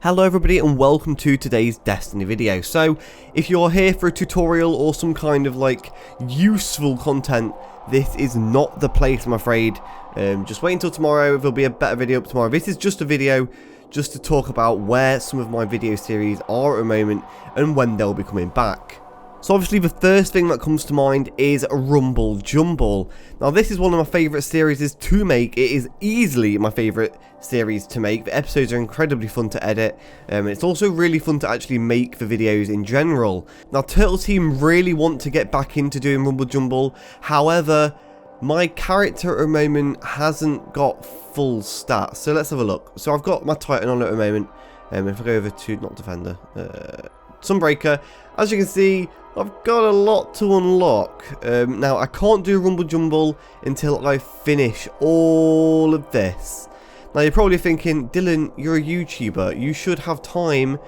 Hello everybody and welcome to today's Destiny video. So if you're here for a tutorial or some kind of like useful content, this is not the place, I'm afraid. Just wait until tomorrow, there'll be a better video up tomorrow. This is just a video just to talk about where some of my video series are at the moment and when they'll be coming back. So obviously the first thing that comes to mind is Jumble. Now this is one of my favourite series to make. It is easily my favourite series to make. The episodes are incredibly fun to edit. It's also really fun to actually make the videos in general. Now Turtle Team really want to get back into doing Jumble. However, my character at the moment hasn't got full stats. So let's have a look. So I've got my Titan on at the moment. If I go over to, not Defender, Sunbreaker, as you can see, I've got a lot to unlock. Now, I can't do Jumble until I finish all of this. Now, you're probably thinking, Dylan, you're a YouTuber. You should have time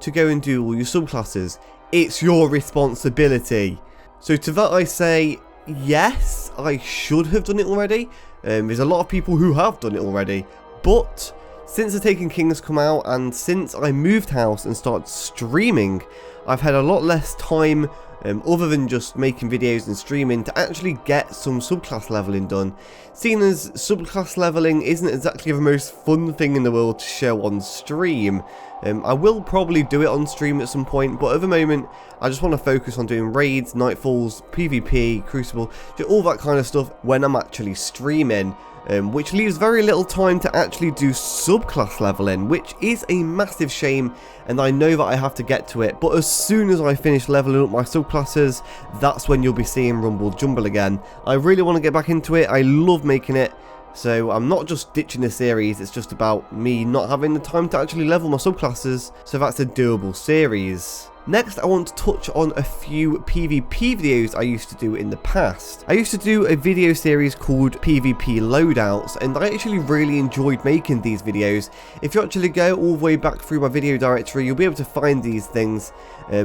to go and do all your subclasses. It's your responsibility. So to that I say, yes, I should have done it already. There's a lot of people who have done it already. But since the Taken King has come out and since I moved house and started streaming, I've had a lot less time other than just making videos and streaming to actually get some subclass leveling done. Seeing as subclass leveling isn't exactly the most fun thing in the world to show on stream. I will probably do it on stream at some point, but at the moment I just want to focus on doing raids, nightfalls, PvP, Crucible, all that kind of stuff when I'm actually streaming. Which leaves very little time to actually do subclass leveling, which is a massive shame, and I know that I have to get to it, but as soon as I finish leveling up my subclasses, that's when you'll be seeing Jumble again. I really want to get back into it. I love making it, so I'm not just ditching the series, it's just about me not having the time to actually level my subclasses, so that's a doable series. Next, I want to touch on a few PvP videos I used to do in the past. I used to do a video series called PvP Loadouts, and I actually really enjoyed making these videos. If you actually go all the way back through my video directory, you'll be able to find these things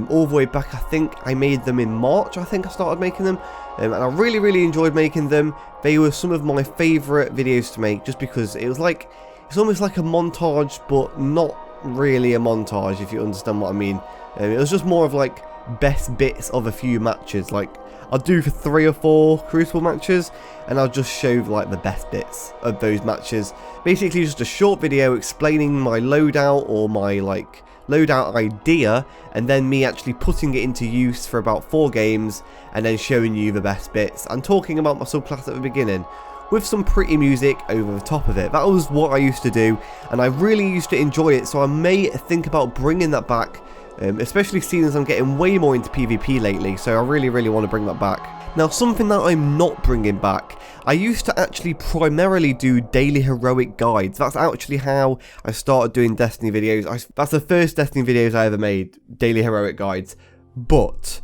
all the way back. I think I made them in March, I started making them, and I really enjoyed making them. They were some of my favourite videos to make, just because it was like, it's almost like a montage, but not really a montage, if you understand what I mean. It was just more of like best bits of a few matches. Like I'll do for 3 or 4 Crucible matches, and I'll just show like the best bits of those matches. Basically just a short video explaining my loadout or my like loadout idea, and then me actually putting it into use for about 4 games, and then showing you the best bits and talking about my subclass at the beginning with some pretty music over the top of it. That was what I used to do, and I really used to enjoy it, so I may think about bringing that back, especially seeing as I'm getting way more into PvP lately, so I really want to bring that back. Now, something that I'm not bringing back, I used to actually primarily do daily heroic guides. That's actually how I started doing Destiny videos. That's the first Destiny videos I ever made, daily heroic guides, but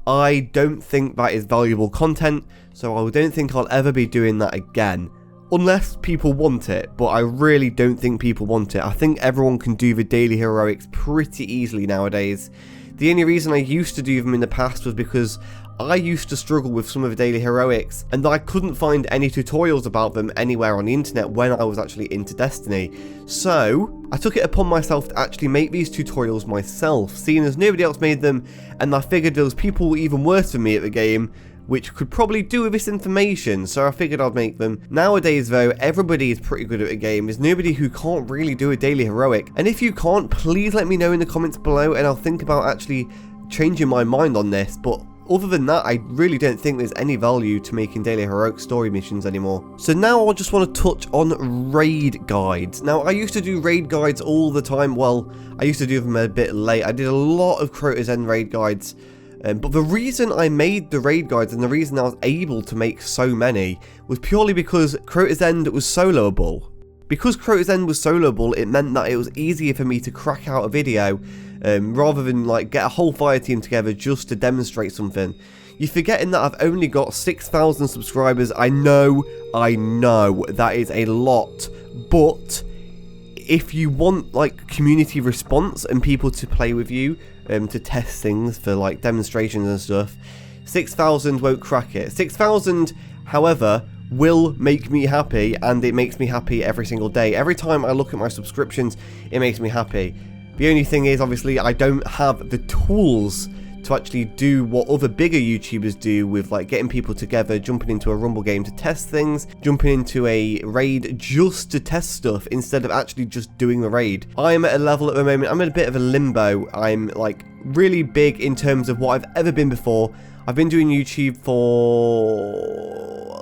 I don't think that is valuable content, so I don't think I'll ever be doing that again. Unless people want it, but I really don't think people want it. I think everyone can do the daily heroics pretty easily nowadays. The only reason I used to do them in the past was because I used to struggle with some of the daily heroics, and I couldn't find any tutorials about them anywhere on the internet when I was actually into Destiny. So I took it upon myself to actually make these tutorials myself, seeing as nobody else made them, and I figured there was people even worse than me at the game which could probably do with this information, so I figured I'd make them. Nowadays though, everybody is pretty good at a game. There's nobody who can't really do a daily heroic, and if you can't, please let me know in the comments below, and I'll think about actually changing my mind on this. But other than that, I really don't think there's any value to making daily heroic story missions anymore. So now I just want to touch on raid guides. Now, I used to do raid guides all the time. Well, I used to do them a bit late. I did a lot of Crota's End raid guides. But the reason I made the raid guides and the reason I was able to make so many was purely because Crota's End was soloable. Because Crota's End was soloable, it meant that it was easier for me to crack out a video rather than like get a whole fire team together just to demonstrate something. You're forgetting that I've only got 6,000 subscribers. I know, that is a lot, but if you want like community response and people to play with you, to test things for like demonstrations and stuff, 6,000 won't crack it. 6,000, however, will make me happy, and it makes me happy every single day. Every time I look at my subscriptions, it makes me happy. The only thing is, obviously, I don't have the tools to actually do what other bigger YouTubers do with like getting people together, jumping into a Rumble game to test things, jumping into a raid just to test stuff instead of actually just doing the raid. I'm at a level at the moment, I'm in a bit of a limbo. I'm like really big in terms of what I've ever been before. I've been doing YouTube for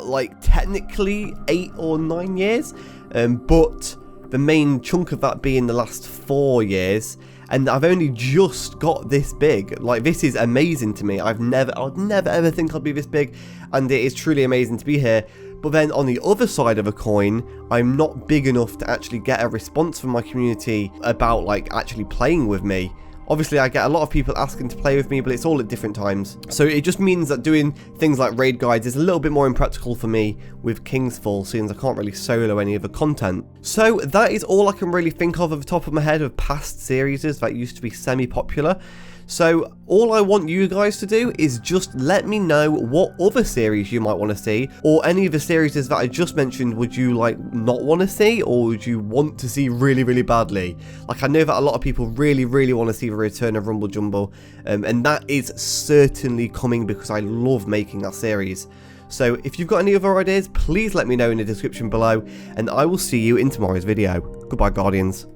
like technically 8 or 9 years, but the main chunk of that being the last 4 years. And I've only just got this big. Like, this is amazing to me. I'd never ever think I'd be this big, and it is truly amazing to be here. But then on the other side of a coin, I'm not big enough to actually get a response from my community about like actually playing with me. Obviously, I get a lot of people asking to play with me, but it's all at different times. So it just means that doing things like raid guides is a little bit more impractical for me with King's Fall, since I can't really solo any other content. So that is all I can really think of at the top of my head of past series that used to be semi-popular. So all I want you guys to do is just let me know what other series you might want to see, or any of the series that I just mentioned would you like not want to see, or would you want to see really, really badly. Like, I know that a lot of people really, really want to see the return of Rumble Jumble, and that is certainly coming because I love making that series. So if you've got any other ideas, please let me know in the description below, and I will see you in tomorrow's video. Goodbye, Guardians.